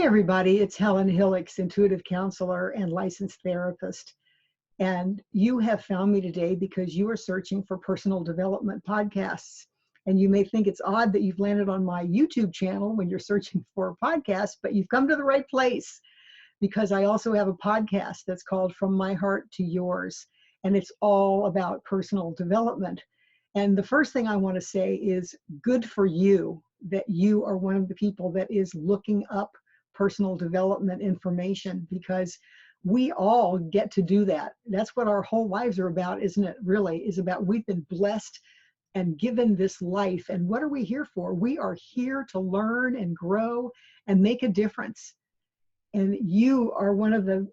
everybody, it's Helen Hillix, intuitive counselor and licensed therapist. And you have found me today because you are searching for personal development podcasts. And you may think it's odd that you've landed on my YouTube channel when you're searching for a podcast, but you've come to the right place because I also have a podcast that's called From My Heart to Yours. And it's all about personal development. And the first thing I want to say is good for you that you are one of the people that is looking up personal development information, because we all get to do that. That's what our whole lives are about, isn't it? Really, is about we've been blessed and given this life. And what are we here for? We are here to learn and grow and make a difference. And you are one of the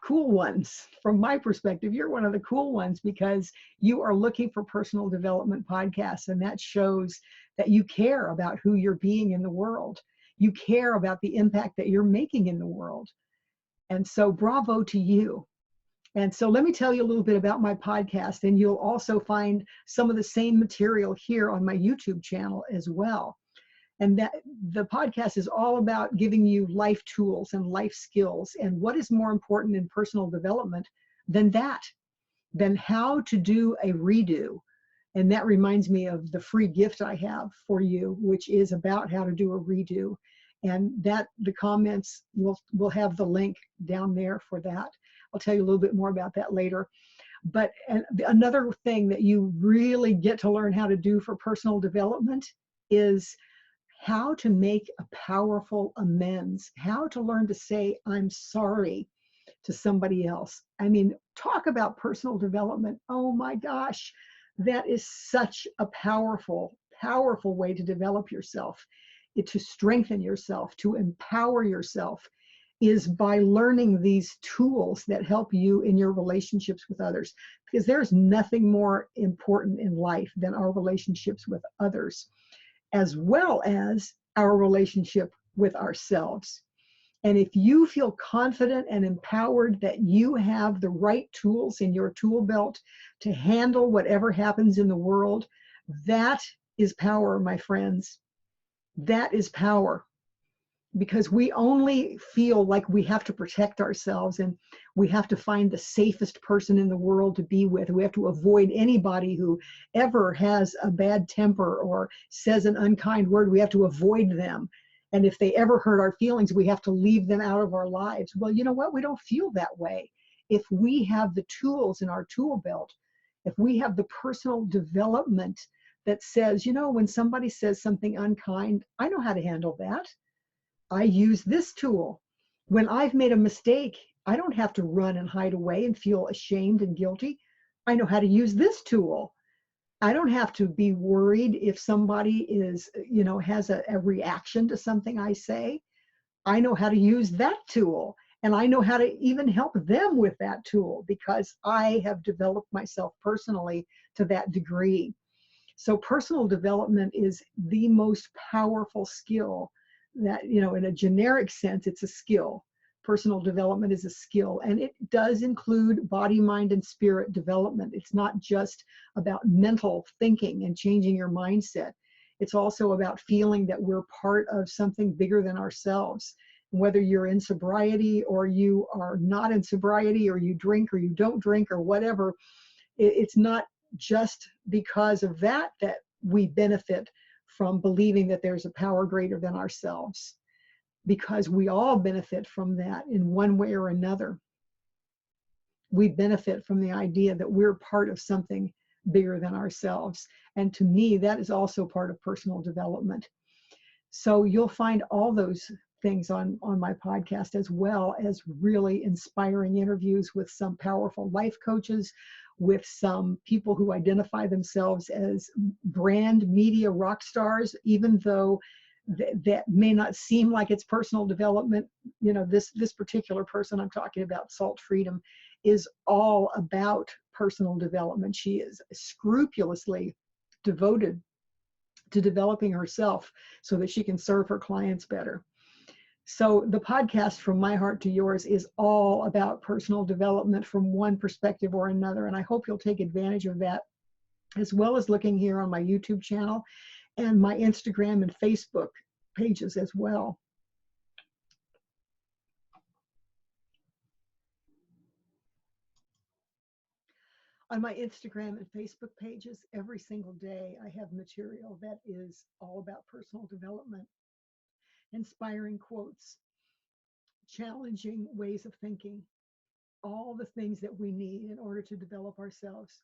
cool ones. From my perspective, you're one of the cool ones because you are looking for personal development podcasts, and that shows that you care about who you're being in the world. You care about the impact that you're making in the world. And so bravo to you. And so let me tell you a little bit about my podcast, and you'll also find some of the same material here on my YouTube channel as well. And that the podcast is all about giving you life tools and life skills. And what is more important in personal development than that, than how to do a redo? And that reminds me of the free gift I have for you, which is about how to do a redo. And that the comments will have the link down there for that. I'll tell you a little bit more about that later. But another thing that you really get to learn how to do for personal development is how to make a powerful amends, how to learn to say, I'm sorry to somebody else. I mean, talk about personal development. Oh my gosh, that is such a powerful, powerful way to develop yourself, to strengthen yourself, to empower yourself, is by learning these tools that help you in your relationships with others. Because there's nothing more important in life than our relationships with others, as well as our relationship with ourselves. And if you feel confident and empowered that you have the right tools in your tool belt to handle whatever happens in the world, that is power, my friends. That is power. Because we only feel like we have to protect ourselves and we have to find the safest person in the world to be with. We have to avoid anybody who ever has a bad temper or says an unkind word. We have to avoid them. And if they ever hurt our feelings, we have to leave them out of our lives. Well, you know what? We don't feel that way. If we have the tools in our tool belt, if we have the personal development that says, you know, when somebody says something unkind, I know how to handle that. I use this tool. When I've made a mistake, I don't have to run and hide away and feel ashamed and guilty. I know how to use this tool. I don't have to be worried if somebody is, you know, has a reaction to something I say. I know how to use that tool. And I know how to even help them with that tool because I have developed myself personally to that degree. So personal development is the most powerful skill that, you know, in a generic sense, it's a skill. Personal development is a skill, and it does include body, mind, and spirit development. It's not just about mental thinking and changing your mindset. It's also about feeling that we're part of something bigger than ourselves. Whether you're in sobriety or you are not in sobriety, or you drink or you don't drink or whatever, it's not just because of that that we benefit from believing that there's a power greater than ourselves, because we all benefit from that in one way or another. We benefit from the idea that we're part of something bigger than ourselves. And to me, that is also part of personal development. So you'll find all those things on my podcast, as well as really inspiring interviews with some powerful life coaches, with some people who identify themselves as brand media rock stars, even though that may not seem like it's personal development. You know, this particular person I'm talking about, Salt Freedom, is all about personal development. She is scrupulously devoted to developing herself so that she can serve her clients better. So the podcast From My Heart to Yours is all about personal development from one perspective or another. And I hope you'll take advantage of that, as well as looking here on my YouTube channel and my Instagram and Facebook pages as well. On my Instagram and Facebook pages, every single day, I have material that is all about personal development, inspiring quotes, challenging ways of thinking, all the things that we need in order to develop ourselves.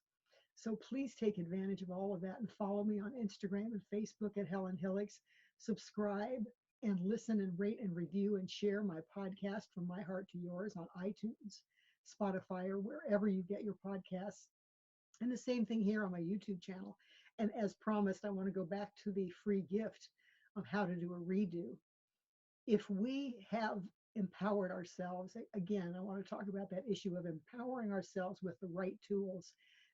So please take advantage of all of that and follow me on Instagram and Facebook at Helen Hillix. Subscribe and listen and rate and review and share my podcast From My Heart to Yours on iTunes, Spotify, or wherever you get your podcasts. And the same thing here on my YouTube channel. And as promised, I want to go back to the free gift of how to do a redo. If we have empowered ourselves, again, I want to talk about that issue of empowering ourselves with the right tools,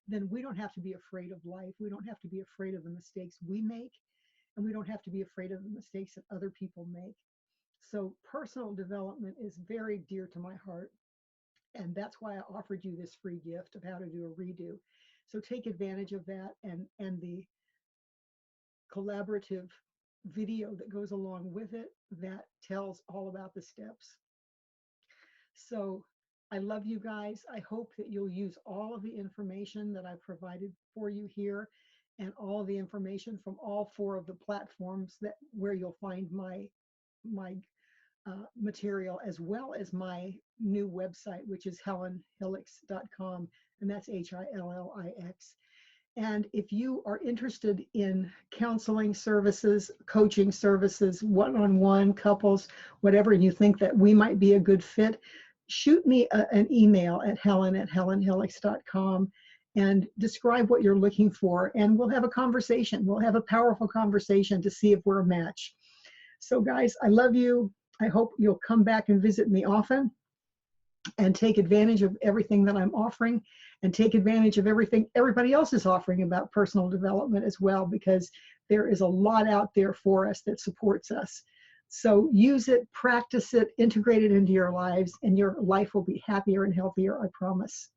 then we don't have to be afraid of life. We don't have to be afraid of the mistakes we make, and we don't have to be afraid of the mistakes that other people make. So personal development is very dear to my heart. And that's why I offered you this free gift of how to do a redo. So take advantage of that and the collaborative video that goes along with it that tells all about the steps. So I love you guys. I hope that you'll use all of the information that I provided for you here and all the information from all 4 of the platforms that where you'll find my material, as well as my new website, which is helenhillix.com, and that's Hillix. And if you are interested in counseling services, coaching services, one-on-one, couples, whatever, and you think that we might be a good fit, shoot me an email at helen@helenhillix.com and describe what you're looking for, and we'll have a conversation. We'll have a powerful conversation to see if we're a match. So guys, I love you. I hope you'll come back and visit me often and take advantage of everything that I'm offering, and take advantage of everything everybody else is offering about personal development as well, because there is a lot out there for us that supports us. So use it, practice it, integrate it into your lives, and your life will be happier and healthier, I promise.